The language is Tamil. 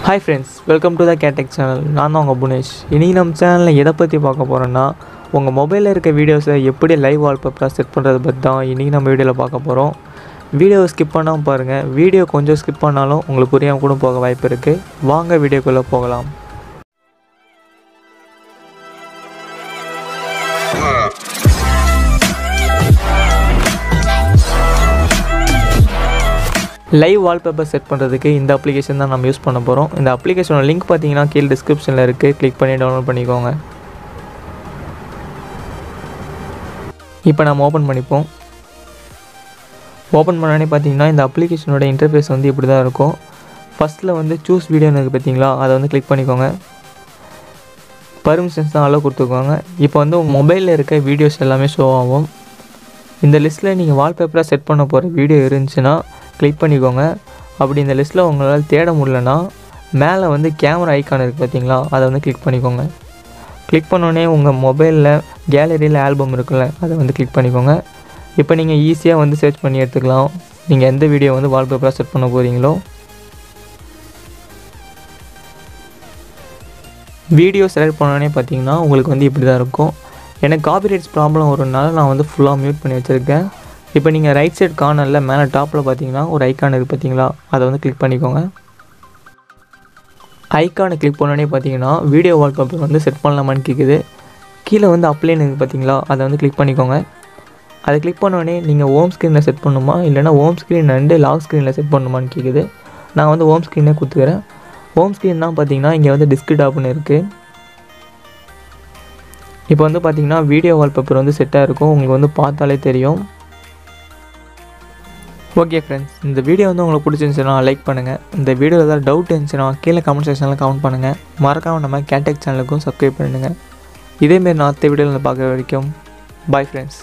Hi friends, welcome to the Catech channel. நான் தான் உங்கள் புனேஷ். இன்றைக்கி நம்ம சேனலில் எதை பற்றி பார்க்க போகிறோன்னா, உங்கள் மொபைலில் இருக்க வீடியோஸை எப்படி லைவ் வால்பேப்பராக செட் பண்ணுறது பற்றி தான் இன்றைக்கி நம்ம வீடியோவில் பார்க்க போகிறோம். வீடியோவை ஸ்கிப் பண்ணாமல் பாருங்கள். வீடியோ கொஞ்சம் ஸ்கிப் பண்ணாலும் உங்களுக்கு புரியாமல் கூட போக வாய்ப்பு இருக்குது. வாங்க வீடியோக்குள்ளே போகலாம். லைவ் வால்பேப்பர் செட் பண்ணுறதுக்கு இந்த அப்ளிகேஷன் தான் நம்ம யூஸ் பண்ண போகிறோம். இந்த அப்ளிகேஷனோட லிங்க் பார்த்தீங்கன்னா கீழே டிஸ்கிரிப்ஷனில் இருக்குது. கிளிக் பண்ணி டவுன்லோட் பண்ணிக்கோங்க. இப்போ நம்ம ஓப்பன் பண்ணிப்போம். ஓப்பன் பண்ணோடனே பார்த்தீங்கன்னா இந்த அப்ளிகேஷனோட இன்டர்ஃபேஸ் வந்து இப்படி தான் இருக்கும். ஃபஸ்ட்டில் வந்து சூஸ் வீடியோன்னு இருக்குது பார்த்தீங்களா, அதை வந்து கிளிக் பண்ணிக்கோங்க. பர்மிஷன்ஸ் தான் அலோவ் கொடுத்துக்கோங்க. இப்போ வந்து உங்கள் மொபைலில் இருக்க வீடியோஸ் எல்லாமே ஷோ ஆகும். இந்த லிஸ்ட்டில் நீங்கள் வால்பேப்பராக செட் பண்ண போகிற வீடியோ இருந்துச்சுன்னா கிளிக் பண்ணிக்கோங்க. அப்படி இந்த லிஸ்ட்டில் உங்களால் தேட முடியலன்னா மேலே வந்து கேமரா ஐக்கான் இருக்குது பார்த்தீங்களா, அதை வந்து கிளிக் பண்ணிக்கோங்க. கிளிக் பண்ணோடனே உங்கள் மொபைலில் கேலரியில் ஆல்பம் இருக்குல்ல, அதை வந்து கிளிக் பண்ணிக்கோங்க. இப்போ நீங்கள் ஈஸியாக வந்து சர்ச் பண்ணி எடுத்துக்கலாம் நீங்கள் எந்த வீடியோ வந்து வால்பேப்பராக செட் பண்ண போகிறீங்களோ. வீடியோ செலக்ட் பண்ணோடனே பார்த்தீங்கன்னா உங்களுக்கு வந்து இப்படி தான் இருக்கும். எனக்கு காப்பிரைட்ஸ் ப்ராப்ளம் வரனால நான் வந்து ஃபுல்லாக மியூட் பண்ணி வச்சுருக்கேன். இப்போ நீங்கள் ரைட் சைட் கார்னரில் மேலே டாப்பில் பார்த்தீங்கன்னா ஒரு ஐக்கான் இருக்குது பார்த்தீங்களா, அதை வந்து கிளிக் பண்ணிக்கோங்க. ஐக்கானை கிளிக் பண்ணோடனே பார்த்தீங்கன்னா வீடியோ வால்பேப்பர் வந்து செட் பண்ணலாமான்னு கேட்குது. கீழே வந்து அப்ளைன்னு இருக்குது பார்த்தீங்களா, அதை வந்து கிளிக் பண்ணிக்கோங்க. அதை கிளிக் பண்ணோடனே நீங்கள் ஹோம் ஸ்க்ரீனில் செட் பண்ணணுமா இல்லைனா ஹோம் ஸ்க்ரீன் அண்டு லாக் ஸ்க்ரீனில் செட் பண்ணணுமான்னு கேட்குது. நான் வந்து ஹோம் ஸ்க்ரீனே கொடுத்துக்கிறேன். ஹோம் ஸ்க்ரீன் தான் பார்த்தீங்கன்னா இங்கே வந்து டிஸ்க்டாப்னு இருக்குது. இப்போ வந்து பார்த்தீங்கன்னா வீடியோ வால்பேப்பர் வந்து செட்டாக இருக்கும். உங்களுக்கு வந்து பார்த்தாலே தெரியும். ஓகே ஃப்ரெண்ட்ஸ், இந்த வீடியோ வந்து உங்களுக்கு பிடிச்சிருந்துச்சுன்னா லைக் பண்ணுங்கள். இந்த வீடியோவில் ஏதாவது டவுட் இருந்துச்சுன்னா கீழே கமெண்ட் செக்ஷனில் கமெண்ட் பண்ணுங்கள். மறக்காமல் நம்ம கேட்டெக் சேனலுக்கும் சப்ஸ்கிரைப் பண்ணுங்கள். இதேமாரி நான் அடுத்த வீடியோவில் பார்க்குற வரைக்கும் பாய் ஃப்ரெண்ட்ஸ்.